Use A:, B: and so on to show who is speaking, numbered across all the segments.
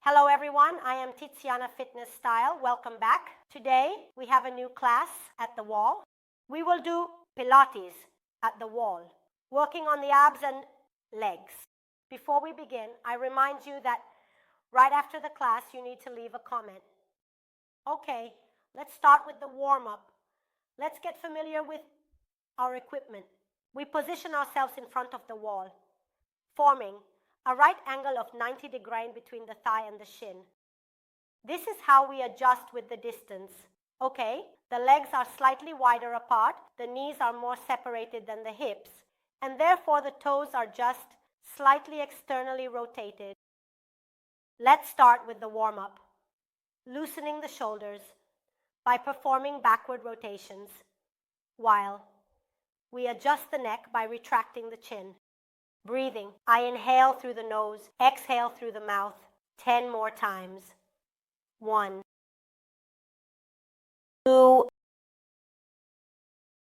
A: Hello everyone, I am Tiziana Fitness Style. Welcome back. Today we have a new class at the wall. We will do Pilates at the wall, working on the abs and legs. Before we begin, I remind you that right after the class you need to leave a comment. Okay, let's start with the warm-up. Let's get familiar with our equipment. We position ourselves in front of the wall, forming a right angle of 90 degrees between the thigh and the shin. This is how we adjust with the distance. Okay, the legs are slightly wider apart, the knees are more separated than the hips, and therefore the toes are just slightly externally rotated. Let's start with the warm-up. Loosening the shoulders by performing backward rotations, while we adjust the neck by retracting the chin. Breathing. I inhale through the nose, exhale through the mouth, 10 more times. 1, 2,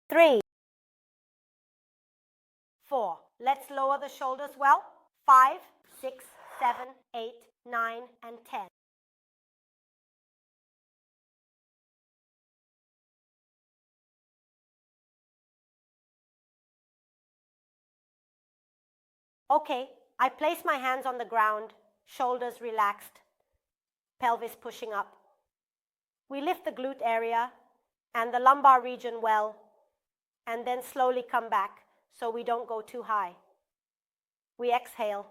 A: 3, 4. Let's lower the shoulders well. 5, 6, 7, 8, 9, and 10. Okay, I place my hands on the ground, shoulders relaxed, pelvis pushing up. We lift the glute area and the lumbar region well, and then slowly come back so we don't go too high. We exhale,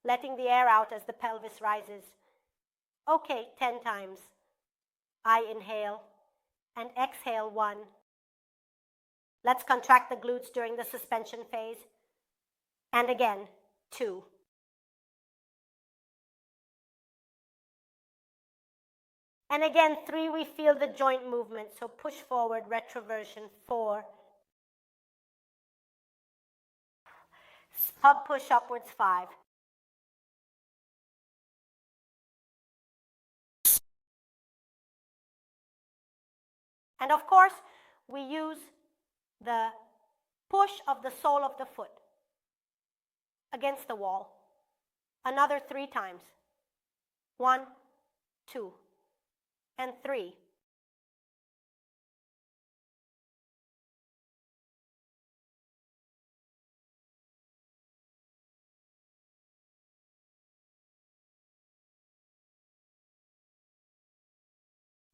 A: letting the air out as the pelvis rises. Okay, 10 times. I inhale and exhale 1. Let's contract the glutes during the suspension phase. And again, 2. And again, 3, we feel the joint movement, so push forward, retroversion, 4. Sub push upwards, 5. And of course, we use the push of the sole of the foot against the wall. Another 3 times. 1, 2, and 3.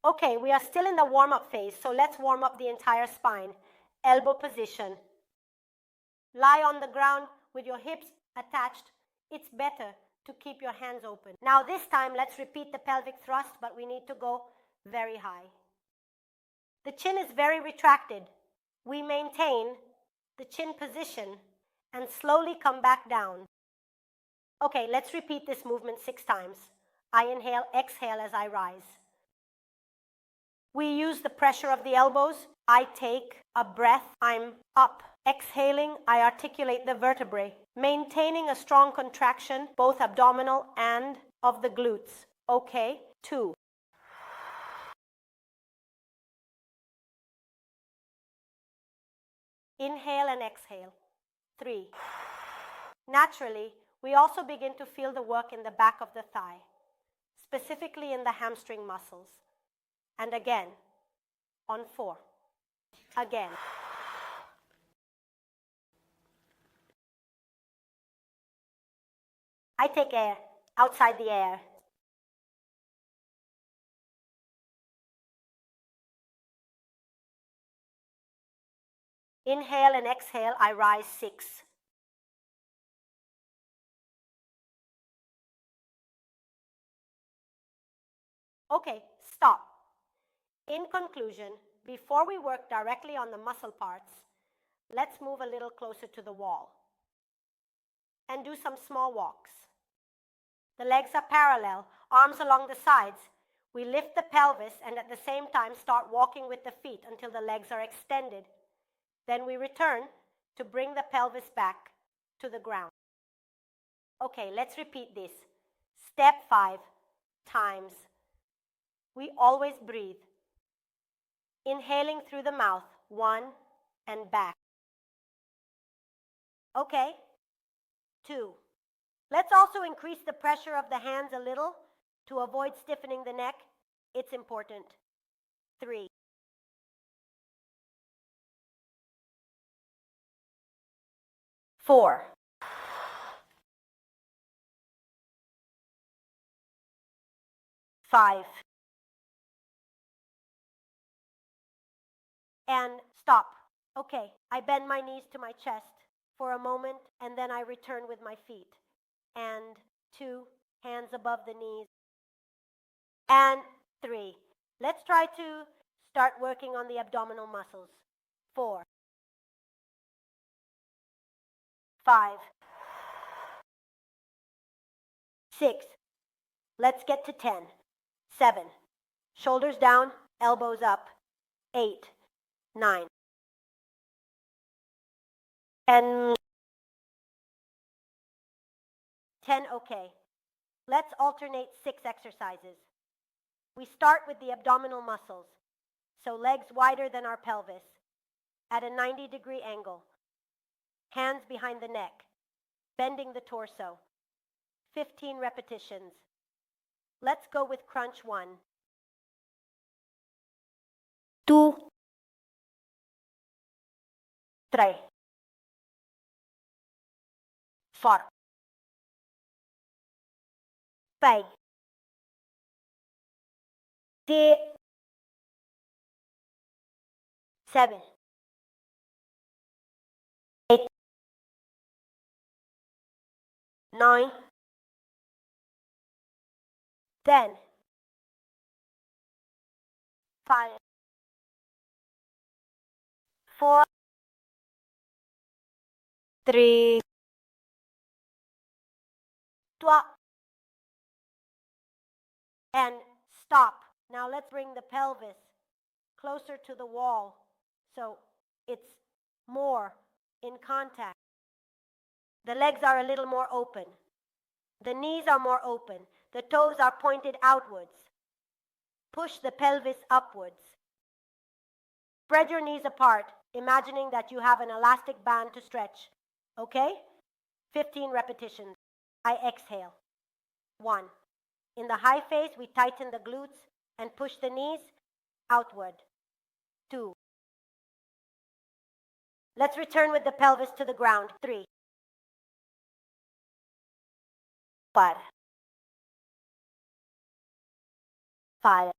A: Okay, we are still in the warm-up phase, so let's warm up the entire spine. Elbow position. Lie on the ground with your hips attached. It's better to keep your hands open. Now this time, let's repeat the pelvic thrust, but we need to go very high. The chin is very retracted. We maintain the chin position and slowly come back down. Okay, let's repeat this movement 6 times. I inhale, exhale as I rise. We use the pressure of the elbows. I take a breath. I'm up. Exhaling, I articulate the vertebrae, maintaining a strong contraction, both abdominal and of the glutes. Okay, 2. Inhale and exhale. 3. Naturally, we also begin to feel the work in the back of the thigh, specifically in the hamstring muscles. And again, on 4. Again. I take air, outside the air. Inhale and exhale, I rise 6. Okay, stop. In conclusion, before we work directly on the muscle parts, let's move a little closer to the wall and do some small walks. The legs are parallel, arms along the sides. We lift the pelvis and at the same time start walking with the feet until the legs are extended. Then we return to bring the pelvis back to the ground. Okay, let's repeat this. Step 5 times. We always breathe. Inhaling through the mouth, 1, and back. Okay, 2. Let's also increase the pressure of the hands a little To avoid stiffening the neck, it's important. 3, 4, 5, and stop. Okay, I bend my knees to my chest for a moment, and then I return with my feet. And 2, hands above the knees. And 3. Let's try to start working on the abdominal muscles. 4, 5, 6. Let's get to 10. 7. Shoulders down, elbows up. 8, 9. And 10, okay. Let's alternate 6 exercises. We start with the abdominal muscles, so legs wider than our pelvis, at a 90-degree angle. Hands behind the neck, bending the torso. 15 repetitions. Let's go with crunch 1. 2, 3, 4, 5, 6, 7, 8, 9, 10, 5, 4, 3, 2, and stop. Now let's bring the pelvis closer to the wall so it's more in contact. The legs are a little more open. The knees are more open. The toes are pointed outwards. Push the pelvis upwards. Spread your knees apart, imagining that you have an elastic band to stretch. Okay? 15 repetitions. I exhale. 1. In the high face, we tighten the glutes and push the knees outward. 2. Let's return with the pelvis to the ground. 3, 4, 5,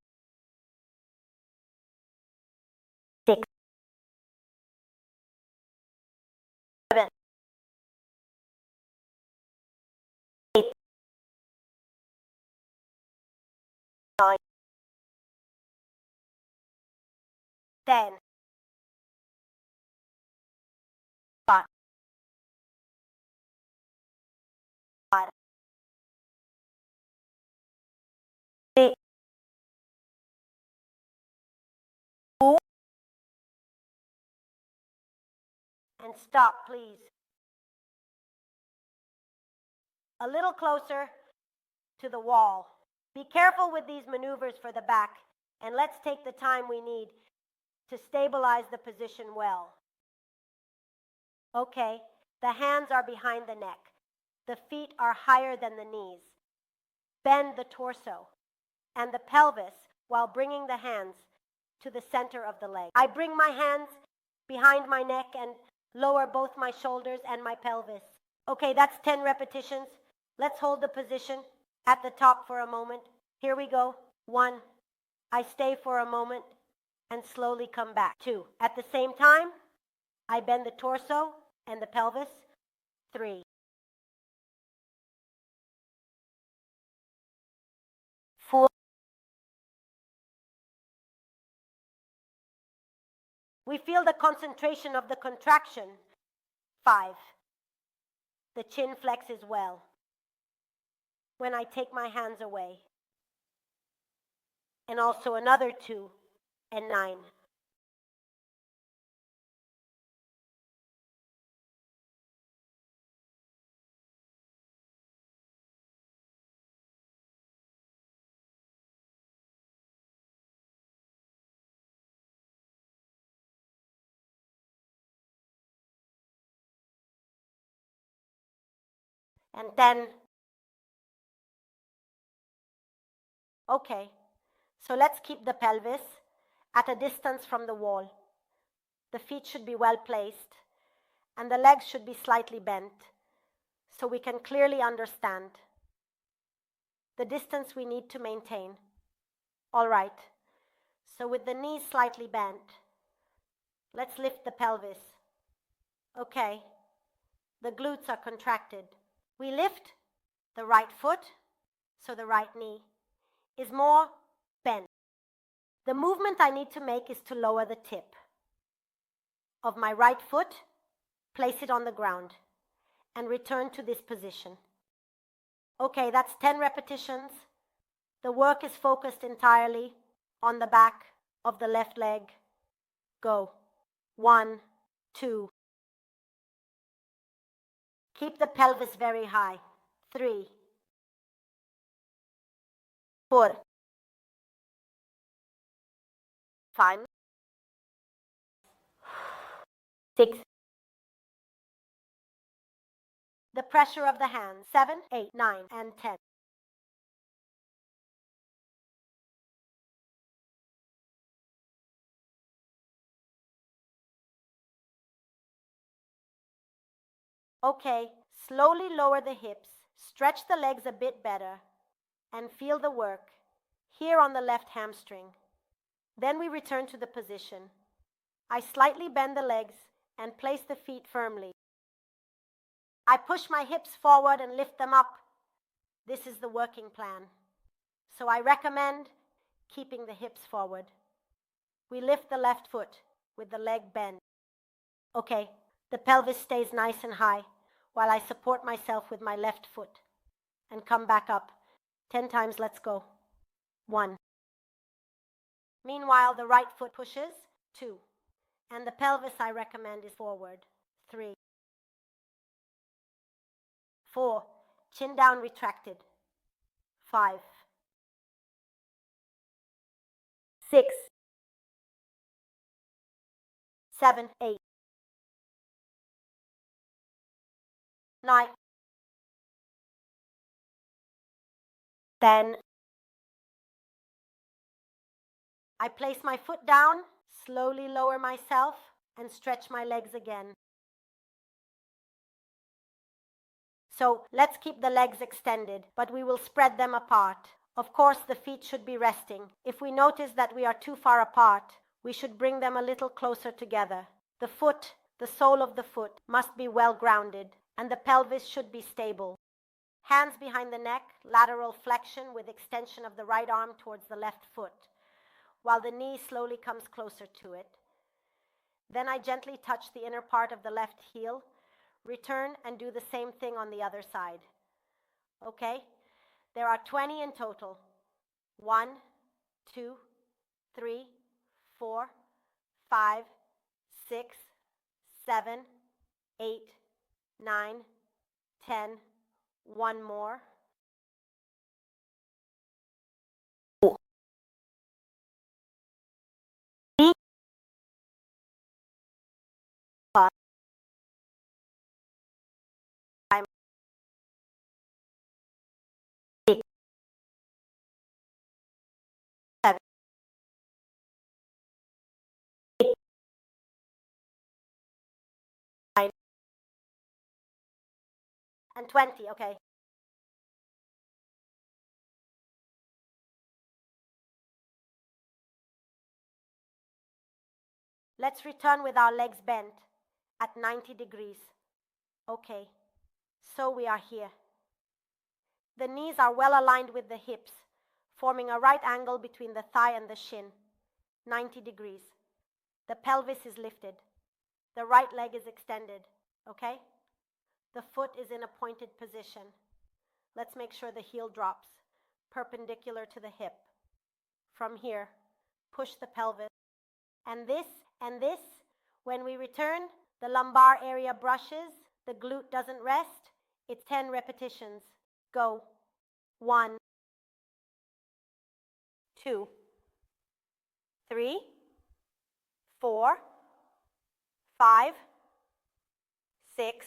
A: 6, 7, 8, 9, 10, 5, 3, 2, and stop, please. A little closer to the wall. Be careful with these maneuvers for the back, and let's take the time we need to stabilize the position well. Okay, the hands are behind the neck. The feet are higher than the knees. Bend the torso and the pelvis while bringing the hands to the center of the leg. I bring my hands behind my neck and lower both my shoulders and my pelvis. Okay, that's 10 repetitions. Let's hold the position at the top for a moment. Here we go. 1. I stay for a moment and slowly come back. 2. At the same time, I bend the torso and the pelvis. 3, 4. We feel the concentration of the contraction. 5. The chin flexes well when I take my hands away. And also another 2 and 9. And then Okay, so let's keep the pelvis at a distance from the wall. The feet should be well placed and the legs should be slightly bent so we can clearly understand the distance we need to maintain. All right, so with the knees slightly bent, let's lift the pelvis. Okay, the glutes are contracted. We lift the right foot, so the right knee is more bent. The movement I need to make is to lower the tip of my right foot, place it on the ground, and return to this position. Okay, that's 10 repetitions. The work is focused entirely on the back of the left leg. Go. 1, 2. Keep the pelvis very high. 3, 4, 5, 6. The pressure of the hands. 7, 8, 9, and 10. Okay, slowly lower the hips, stretch the legs a bit better, and feel the work here on the left hamstring. Then we return to the position. I slightly bend the legs and place the feet firmly. I push my hips forward and lift them up. This is the working plan. So I recommend keeping the hips forward. We lift the left foot with the leg bent. Okay, the pelvis stays nice and high while I support myself with my left foot and come back up. 10 times, let's go. 1. Meanwhile, the right foot pushes. 2. And the pelvis I recommend is forward. 3. 4. Chin down, retracted. 5. 6. 7, 8. 9. 10. I place my foot down, slowly lower myself, and stretch my legs again. So let's keep the legs extended, but we will spread them apart. Of course, the feet should be resting. If we notice that we are too far apart, we should bring them a little closer together. The foot, the sole of the foot, must be well grounded, and the pelvis should be stable. Hands behind the neck, lateral flexion with extension of the right arm towards the left foot, while the knee slowly comes closer to it. Then I gently touch the inner part of the left heel, return and do the same thing on the other side. Okay? There are 20 in total. 1, 2, 3, 4, 5, 6, 7, 8, 9, 10. One more. 3, 5, 6, 7, 8, 9, and 20. Okay. Let's return with our legs bent at 90 degrees. Okay, so we are here. The knees are well aligned with the hips, forming a right angle between the thigh and the shin, 90 degrees. The pelvis is lifted. The right leg is extended, okay? The foot is in a pointed position. Let's make sure the heel drops, perpendicular to the hip. From here, push the pelvis. And this, when we return, the lumbar area brushes, the glute doesn't rest. It's 10 repetitions. Go. 1, 2, 3, 4, 5, 6,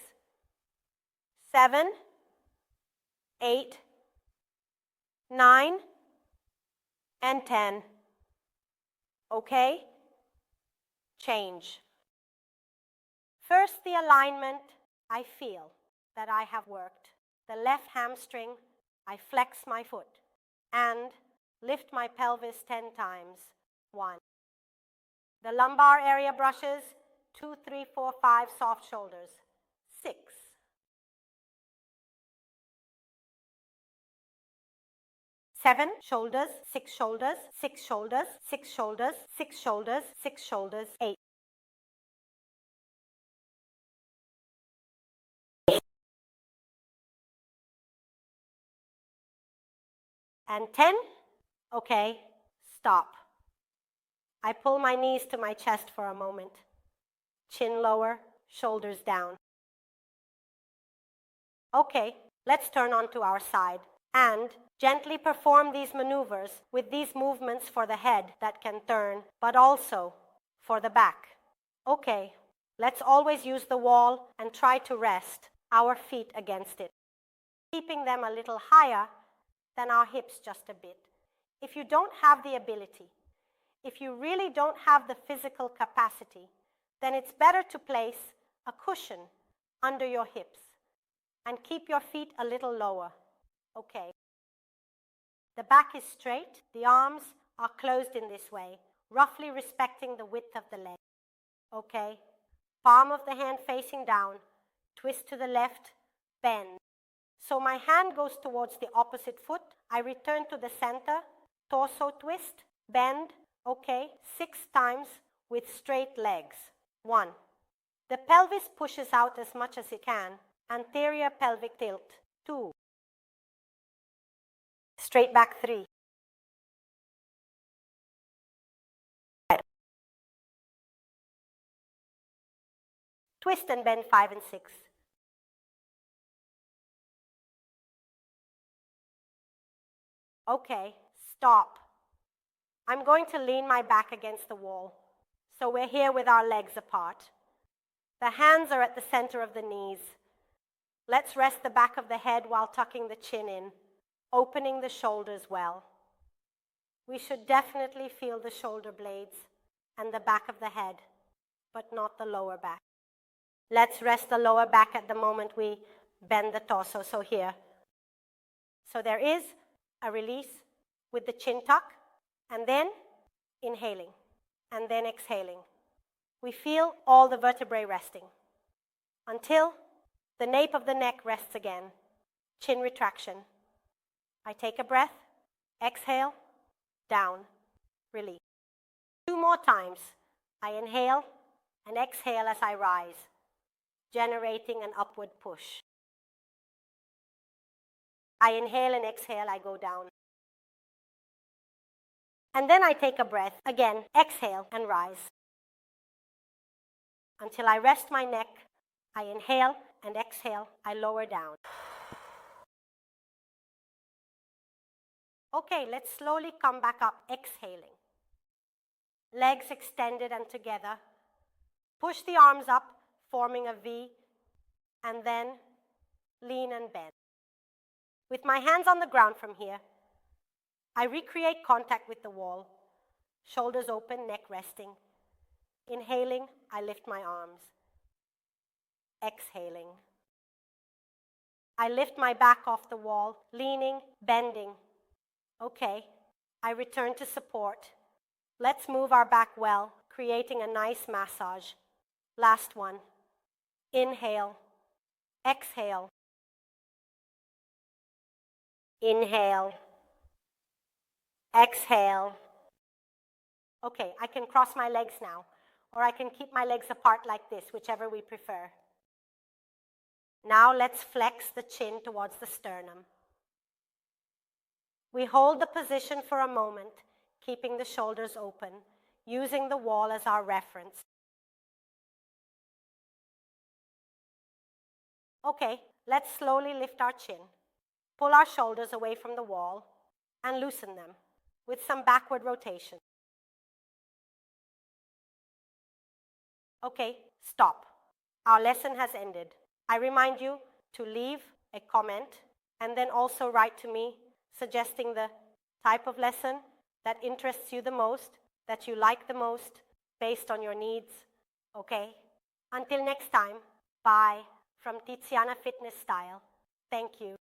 A: 7, 8, 9, and 10. Okay? Change. First, the alignment. I feel that I have worked. The left hamstring, I flex my foot and lift my pelvis 10 times. 1. The lumbar area brushes. 2, 3, 4, 5, soft shoulders. 6. 7 shoulders, 6 shoulders, 6 shoulders, 6 shoulders, 6 shoulders, 6 shoulders, 8. And 10. Okay, stop. I pull my knees to my chest for a moment. Chin lower, shoulders down. Okay, let's turn onto our side and gently perform these maneuvers with these movements for the head that can turn, but also for the back. Okay, let's always use the wall and try to rest our feet against it, keeping them a little higher than our hips just a bit. If you don't have the ability, if you really don't have the physical capacity, then it's better to place a cushion under your hips and keep your feet a little lower. Okay. The back is straight. The arms are closed in this way, roughly respecting the width of the leg. Okay. Palm of the hand facing down. Twist to the left. Bend. So my hand goes towards the opposite foot. I return to the center. Torso twist. Bend. Okay. 6 times with straight legs. 1. The pelvis pushes out as much as it can. Anterior pelvic tilt. 2. Straight back 3. Twist and bend 5 and 6. Okay, stop. I'm going to lean my back against the wall. So we're here with our legs apart. The hands are at the center of the knees. Let's rest the back of the head while tucking the chin in, opening the shoulders well. We should definitely feel the shoulder blades and the back of the head, but not the lower back. Let's rest the lower back at the moment we bend the torso, so here. So there is a release with the chin tuck, and then inhaling, and then exhaling. We feel all the vertebrae resting until the nape of the neck rests again. Chin retraction. I take a breath, exhale, down, release. 2 more times. I inhale and exhale as I rise, generating an upward push. I inhale and exhale, I go down. And then I take a breath, again, exhale and rise. Until I rest my neck, I inhale and exhale, I lower down. Okay, let's slowly come back up, exhaling. Legs extended and together. Push the arms up, forming a V, and then lean and bend. With my hands on the ground from here, I recreate contact with the wall. Shoulders open, neck resting. Inhaling, I lift my arms. Exhaling. I lift my back off the wall, leaning, bending. Okay, I return to support. Let's move our back well, creating a nice massage. Last one. Inhale. Exhale. Inhale. Exhale. Okay, I can cross my legs now, or I can keep my legs apart like this, whichever we prefer. Now let's flex the chin towards the sternum. We hold the position for a moment, keeping the shoulders open, using the wall as our reference. Okay, let's slowly lift our chin, pull our shoulders away from the wall, and loosen them with some backward rotation. Okay, stop. Our lesson has ended. I remind you to leave a comment and then also write to me suggesting the type of lesson that interests you the most, that you like the most, based on your needs, okay? Until next time, bye from Tiziana Fitness Style. Thank you.